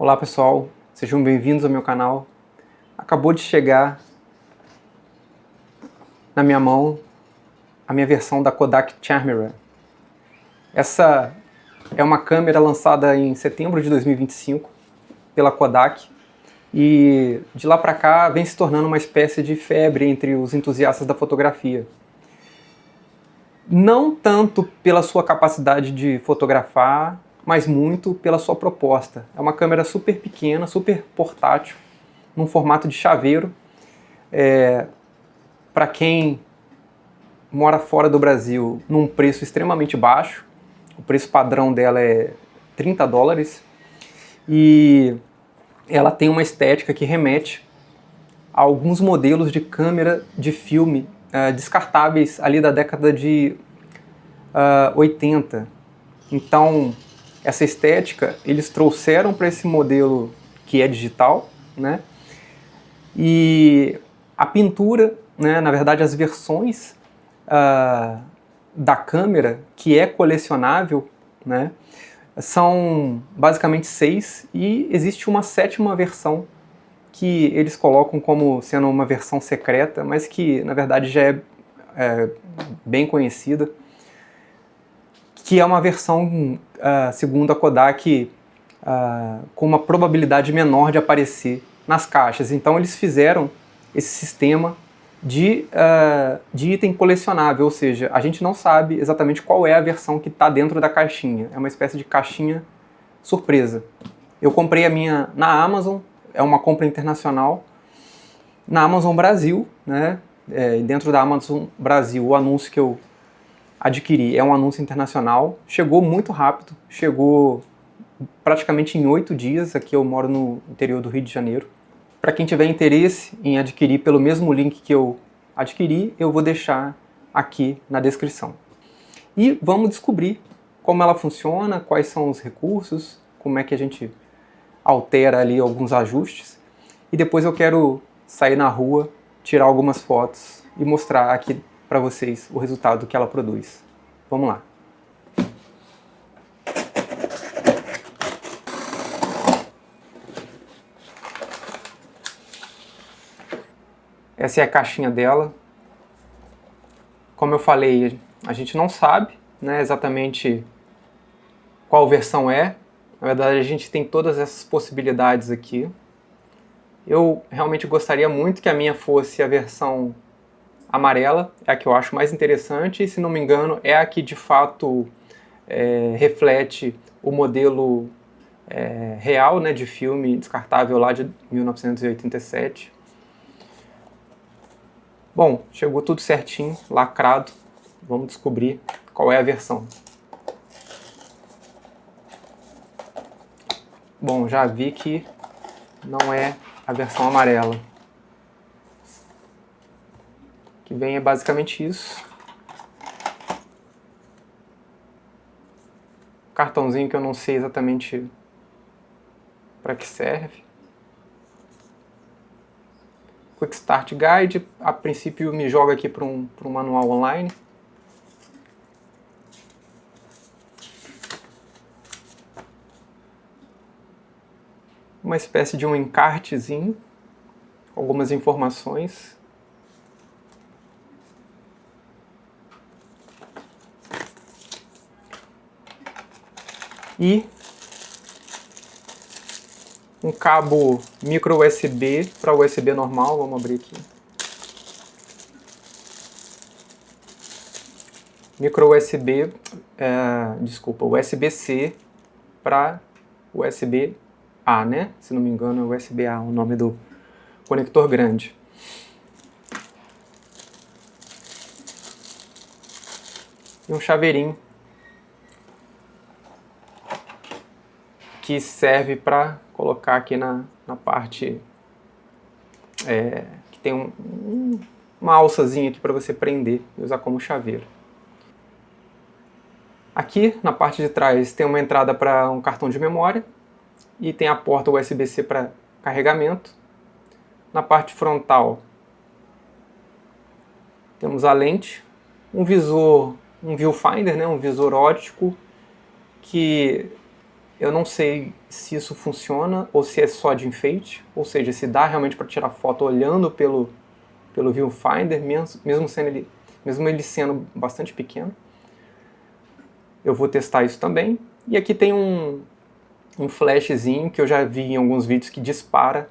Olá pessoal, sejam bem-vindos ao meu canal. Acabou de chegar na minha mão a minha versão da Kodak Camera. Essa é uma câmera lançada em setembro de 2025 pela Kodak e de lá para cá vem se tornando uma espécie de febre entre os entusiastas da fotografia. Não tanto pela sua capacidade de fotografar, mas muito pela sua proposta. É uma câmera super pequena, super portátil, num formato de chaveiro. Para quem mora fora do Brasil, num preço extremamente baixo. O preço padrão dela é $30 e ela tem uma estética que remete a alguns modelos de câmera de filme descartáveis ali da década de 80. Então, essa estética eles trouxeram para esse modelo que é digital, né? E a pintura, né, na verdade as versões da câmera, que é colecionável, né, são basicamente 6 e existe uma 7ª versão que eles colocam como sendo uma versão secreta, mas que na verdade já é bem conhecida, que é uma versão, segundo a Kodak, com uma probabilidade menor de aparecer nas caixas. Então eles fizeram esse sistema de item colecionável, ou seja, a gente não sabe exatamente qual é a versão que está dentro da caixinha. É uma espécie de caixinha surpresa. Eu comprei a minha na Amazon, é uma compra internacional, na Amazon Brasil, né? Dentro da Amazon Brasil, o anúncio que eu adquiri é um anúncio internacional, chegou muito rápido, chegou praticamente em 8 dias, aqui eu moro no interior do Rio de Janeiro. Para quem tiver interesse em adquirir pelo mesmo link que eu adquiri, eu vou deixar aqui na descrição. E vamos descobrir como ela funciona, quais são os recursos, como é que a gente altera ali alguns ajustes. E depois eu quero sair na rua, tirar algumas fotos e mostrar aqui para vocês o resultado que ela produz. Vamos lá. Essa é a caixinha dela. Como eu falei, a gente não sabe, né, exatamente qual versão é. Na verdade, a gente tem todas essas possibilidades aqui. Eu realmente gostaria muito que a minha fosse a versão amarela, é a que eu acho mais interessante, e se não me engano é a que de fato reflete o modelo real, né, de filme descartável lá de 1987. Bom, chegou tudo certinho, lacrado. Vamos descobrir qual é a versão. Bom, já vi que não é a versão amarela. O que vem é basicamente isso. Cartãozinho que eu não sei exatamente para que serve. Quick Start Guide, a princípio me joga aqui para um manual online. Uma espécie de um encartezinho, algumas informações. E um cabo micro USB para USB normal, vamos abrir aqui. Micro USB, desculpa, USB-C para USB-A, né? Se não me engano é USB-A o nome do conector grande. E um chaveirinho que serve para colocar aqui na parte que tem uma alçazinha aqui para você prender e usar como chaveiro. Aqui na parte de trás tem uma entrada para um cartão de memória e tem a porta USB-C para carregamento. Na parte frontal temos a lente, um viewfinder, né, um visor óptico que Eu não sei se isso funciona ou se é só de enfeite, ou seja, se dá realmente para tirar foto olhando pelo viewfinder, mesmo ele sendo bastante pequeno. Eu vou testar isso também. E aqui tem um flashzinho que eu já vi em alguns vídeos que dispara.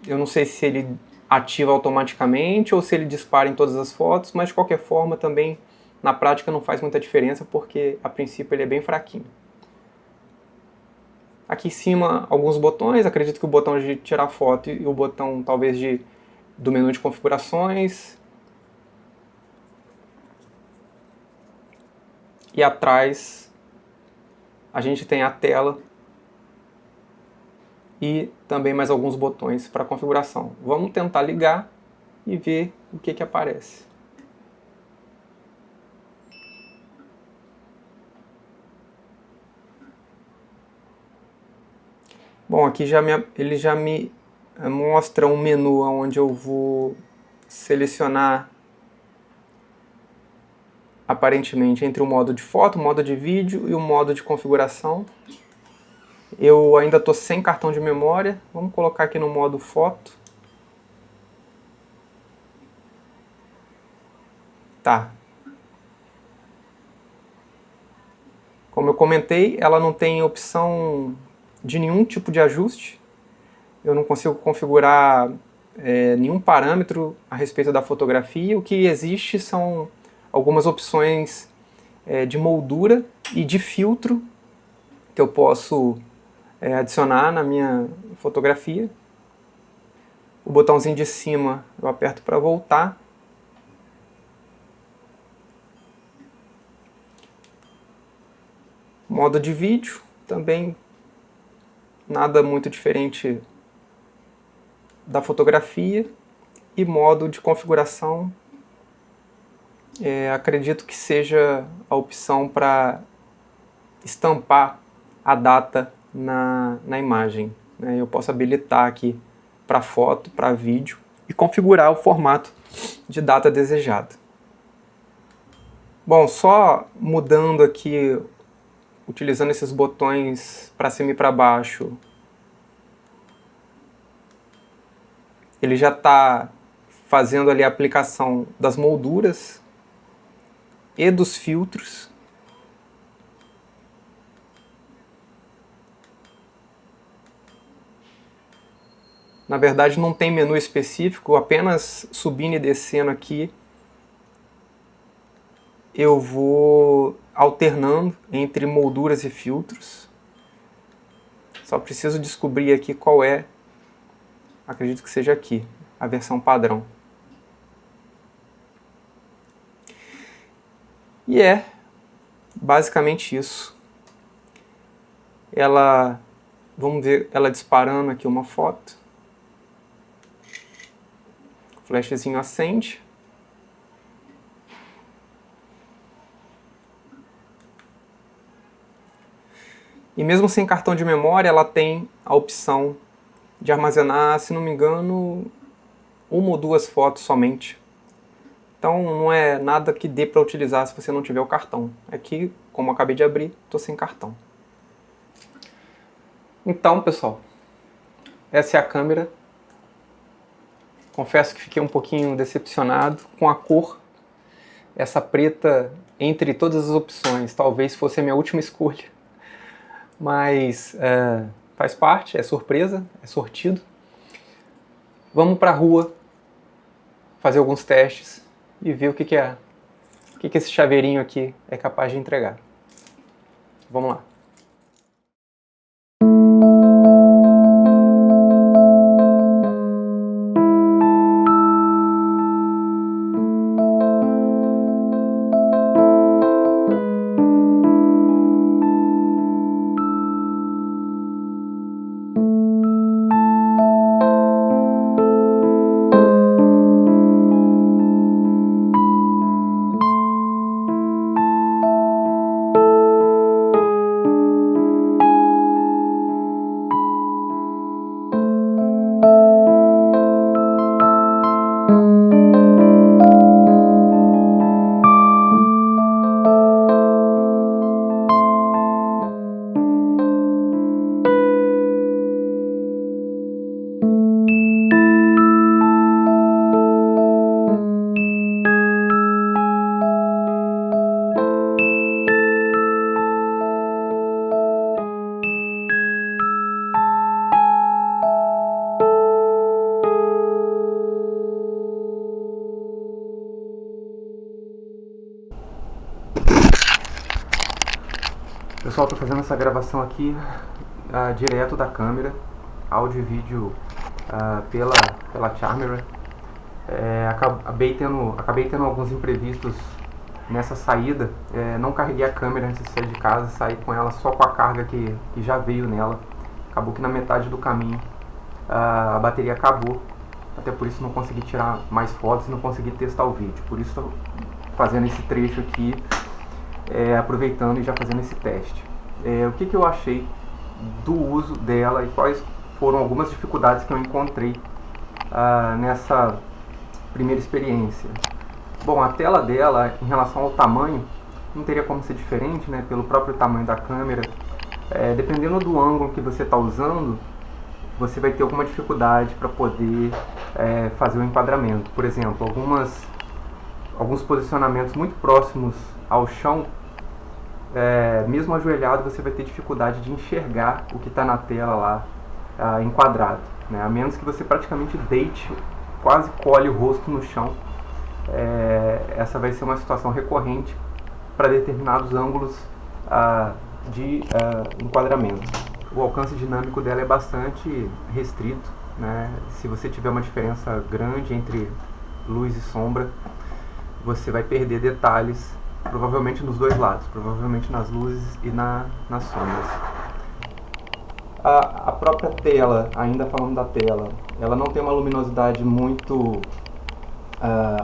Eu não sei se ele ativa automaticamente ou se ele dispara em todas as fotos, mas de qualquer forma também na prática não faz muita diferença porque a princípio ele é bem fraquinho. Aqui em cima alguns botões, acredito que o botão de tirar foto e o botão talvez do menu de configurações. E atrás a gente tem a tela e também mais alguns botões para configuração. Vamos tentar ligar e ver o que aparece. Bom, aqui ele já me mostra um menu onde eu vou selecionar aparentemente entre o modo de foto, o modo de vídeo e o modo de configuração. Eu ainda estou sem cartão de memória, vamos colocar aqui no modo foto. Tá. Como eu comentei, ela não tem opção de nenhum tipo de ajuste. Eu não consigo configurar nenhum parâmetro a respeito da fotografia. O que existe são algumas opções de moldura e de filtro que eu posso adicionar na minha fotografia. O botãozinho de cima eu aperto para voltar. Modo de vídeo, também nada muito diferente da fotografia. E modo de configuração, acredito que seja a opção para estampar a data na imagem. Eu posso habilitar aqui para foto, para vídeo e configurar o formato de data desejada. Bom, só mudando aqui, utilizando esses botões para cima e para baixo, ele já está fazendo ali a aplicação das molduras e dos filtros. Na verdade não tem menu específico, apenas subindo e descendo aqui eu vou alternando entre molduras e filtros. Só preciso descobrir aqui qual é, acredito que seja aqui, a versão padrão. E é basicamente isso. Vamos ver ela disparando aqui uma foto. O flashzinho acende. E mesmo sem cartão de memória, ela tem a opção de armazenar, se não me engano, uma ou duas fotos somente. Então não é nada que dê para utilizar se você não tiver o cartão. Aqui, como eu acabei de abrir, estou sem cartão. Então, pessoal, essa é a câmera. Confesso que fiquei um pouquinho decepcionado com a cor. Essa preta, entre todas as opções, talvez fosse a minha última escolha. Mas faz parte, é surpresa, é sortido. Vamos para a rua fazer alguns testes e ver o que esse chaveirinho aqui é capaz de entregar. Vamos lá. Pessoal, estou fazendo essa gravação aqui direto da câmera, áudio e vídeo pela Charmera. Acabei tendo alguns imprevistos nessa saída. Não carreguei a câmera antes de sair de casa, saí com ela só com a carga que já veio nela. Acabou que na metade do caminho a bateria acabou, até por isso não consegui tirar mais fotos e não consegui testar o vídeo. Por isso estou fazendo esse trecho aqui, aproveitando e já fazendo esse teste. O que eu achei do uso dela e quais foram algumas dificuldades que eu encontrei nessa primeira experiência. Bom, a tela dela, em relação ao tamanho, não teria como ser diferente, né, pelo próprio tamanho da câmera. Dependendo do ângulo que você está usando, você vai ter alguma dificuldade para poder fazer o enquadramento. Por exemplo, alguns posicionamentos muito próximos ao chão, mesmo ajoelhado, você vai ter dificuldade de enxergar o que está na tela lá enquadrado, né? A menos que você praticamente deite, quase colhe o rosto no chão. Essa vai ser uma situação recorrente para determinados ângulos de enquadramento. O alcance dinâmico dela é bastante restrito, né? Se você tiver uma diferença grande entre luz e sombra, você vai perder detalhes, provavelmente nos dois lados, provavelmente nas luzes e nas sombras. A própria tela, ainda falando da tela, ela não tem uma luminosidade muito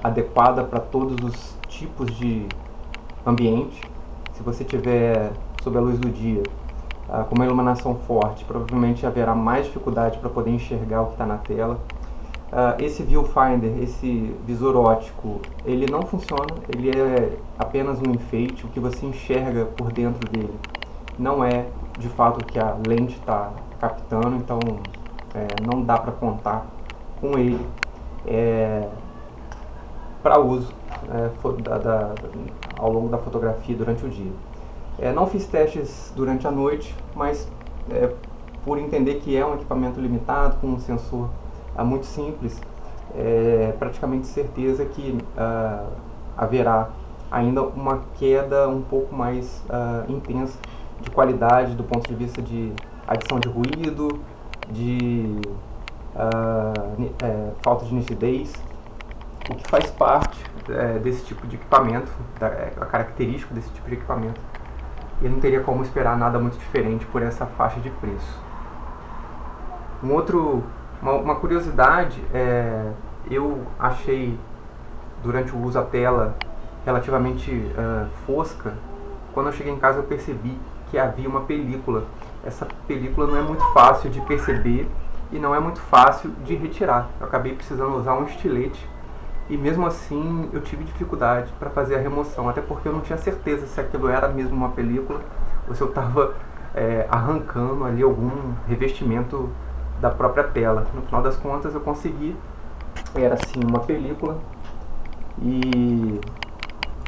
adequada para todos os tipos de ambiente. Se você tiver sob a luz do dia, com uma iluminação forte, provavelmente haverá mais dificuldade para poder enxergar o que está na tela. Esse viewfinder, esse visor óptico, ele não funciona, ele é apenas um enfeite. O que você enxerga por dentro dele não é de fato o que a lente está captando, então não dá para contar com ele para uso ao longo da fotografia durante o dia. Não fiz testes durante a noite, mas por entender que é um equipamento limitado, com um sensor muito simples, praticamente certeza que haverá ainda uma queda um pouco mais intensa de qualidade do ponto de vista de adição de ruído, de falta de nitidez, o que faz parte desse tipo de equipamento, a característica desse tipo de equipamento. E não teria como esperar nada muito diferente por essa faixa de preço. Uma curiosidade, eu achei durante o uso a tela relativamente fosca. Quando eu cheguei em casa eu percebi que havia uma película. Essa película não é muito fácil de perceber e não é muito fácil de retirar. Eu acabei precisando usar um estilete e mesmo assim eu tive dificuldade para fazer a remoção, até porque eu não tinha certeza se aquilo era mesmo uma película ou se eu estava arrancando ali algum revestimento da própria tela. No final das contas eu consegui, era sim uma película, e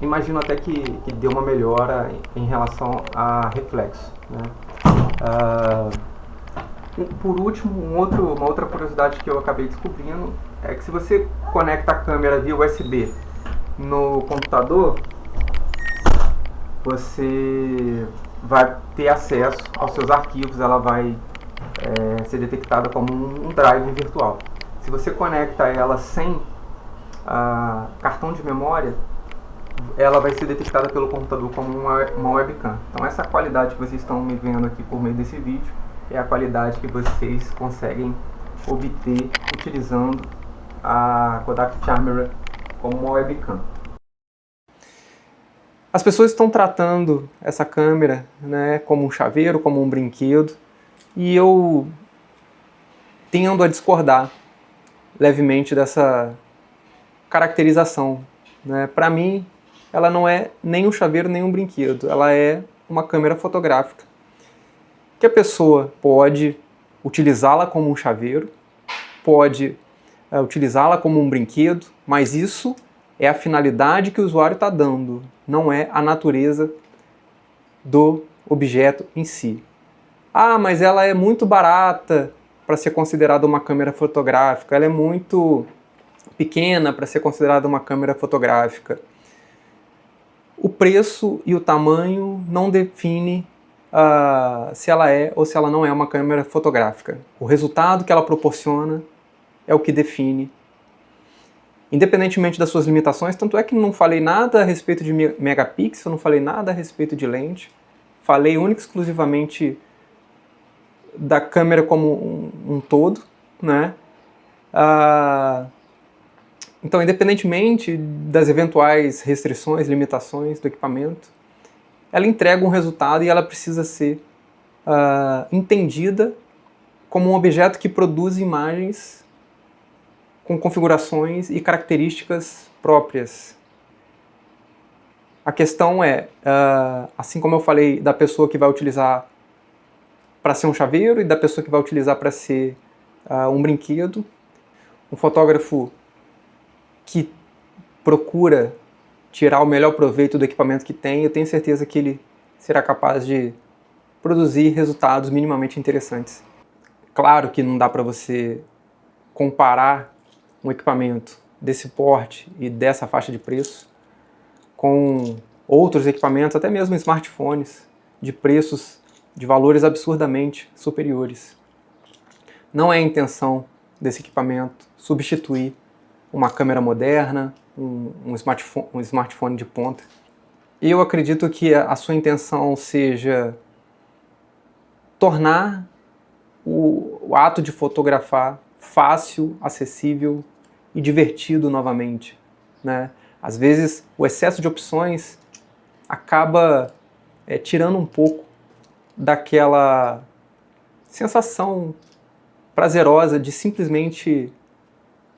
imagino até que deu uma melhora em relação a reflexo, né? Por último, uma outra curiosidade que eu acabei descobrindo é que se você conecta a câmera via USB no computador, você vai ter acesso aos seus arquivos, ela vai ser detectada como um drive virtual. Se você conecta ela sem cartão de memória, ela vai ser detectada pelo computador como uma webcam. Então essa qualidade que vocês estão me vendo aqui por meio desse vídeo é a qualidade que vocês conseguem obter utilizando a Kodak Charmera como uma webcam. As pessoas estão tratando essa câmera, né, como um chaveiro, como um brinquedo, e eu tendo a discordar levemente dessa caracterização, né? Para mim, ela não é nem um chaveiro nem um brinquedo, ela é uma câmera fotográfica que a pessoa pode utilizá-la como um chaveiro, pode utilizá-la como um brinquedo, mas isso é a finalidade que o usuário está dando, não é a natureza do objeto em si. Mas ela é muito barata para ser considerada uma câmera fotográfica, ela é muito pequena para ser considerada uma câmera fotográfica. O preço e o tamanho não define se ela é ou se ela não é uma câmera fotográfica. O resultado que ela proporciona é o que define, independentemente das suas limitações. Tanto é que não falei nada a respeito de megapixel, não falei nada a respeito de lente, falei única e exclusivamente da câmera como um todo, né? Então, independentemente das eventuais restrições, limitações do equipamento, ela entrega um resultado e ela precisa ser entendida como um objeto que produz imagens com configurações e características próprias. A questão é, assim como eu falei da pessoa que vai utilizar para ser um chaveiro e da pessoa que vai utilizar para ser um brinquedo, um fotógrafo que procura tirar o melhor proveito do equipamento que tem, eu tenho certeza que ele será capaz de produzir resultados minimamente interessantes. Claro que não dá para você comparar um equipamento desse porte e dessa faixa de preço com outros equipamentos, até mesmo smartphones, de preços, de valores absurdamente superiores. Não é a intenção desse equipamento substituir uma câmera moderna, um smartphone de ponta. E eu acredito que a sua intenção seja tornar o ato de fotografar fácil, acessível e divertido novamente, né? Às vezes o excesso de opções acaba tirando um pouco daquela sensação prazerosa de simplesmente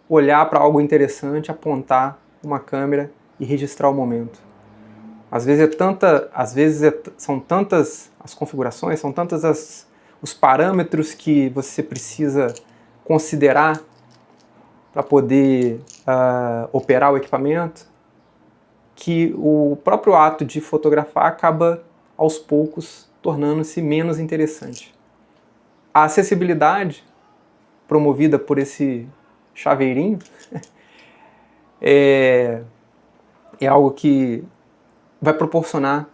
olhar para algo interessante, apontar uma câmera e registrar o momento. Às vezes são tantas as configurações, são tantas os parâmetros que você precisa considerar para poder operar o equipamento, que o próprio ato de fotografar acaba, aos poucos, tornando-se menos interessante. A acessibilidade promovida por esse chaveirinho é algo que vai proporcionar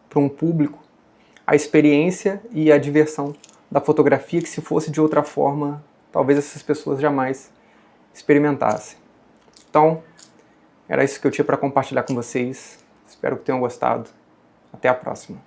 para um público a experiência e a diversão da fotografia que, se fosse de outra forma, talvez essas pessoas jamais experimentassem. Então, era isso que eu tinha para compartilhar com vocês. Espero que tenham gostado. Até a próxima.